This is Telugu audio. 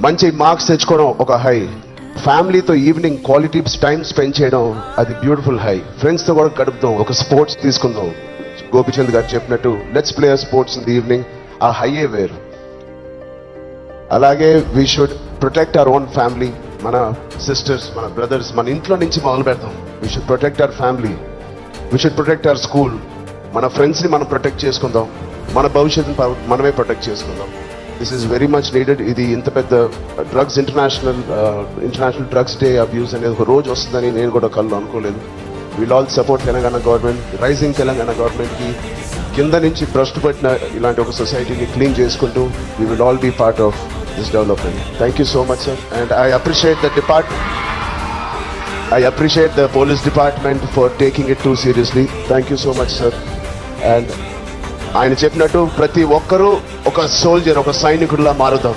మంచి మార్క్స్ తెచ్చుకోవడం ఒక హై, ఫ్యామిలీతో ఈవినింగ్ క్వాలిటీ టైం స్పెండ్ చేయడం అది బ్యూటిఫుల్ హై, ఫ్రెండ్స్తో కూడా గడుపుతాం, ఒక స్పోర్ట్స్ తీసుకుందాం. గోపిచంద్ గారు చెప్పినట్టు let's play sports in the evening, ఆ హైయే వేరు. అలాగే we should protect our own family. మన సిస్టర్స్, మన బ్రదర్స్, మన ఇంట్లో నుంచి మొదలు పెడతాం. We should protect our family, we should protect our school. మన ఫ్రెండ్స్ని మనం ప్రొటెక్ట్ చేసుకుందాం, మన భవిష్యత్తుని మనమే ప్రొటెక్ట్ చేసుకుందాం. This is very much needed. ఇది ఇంత పెద్ద drugs international drugs day abuse అనేది ఒక రోజు వస్తుందని నేను కూడా కళ్ళు అనుకోలేదు. Will all support Telangana government, rising Telangana గవర్నమెంట్కి. కింద నుంచి భ్రష్టు పట్టిన ఇలాంటి ఒక సొసైటీని క్లీన్ చేసుకుంటూ we will all be part of this development. Thank you so much sir. And I appreciate the police department for taking it too seriously. Thank you so much sir. And ఆయన చెప్పినట్టు ప్రతి ఒక్కరూ ఒక సోల్జర్, ఒక సైనికుడిలా మారుదాం.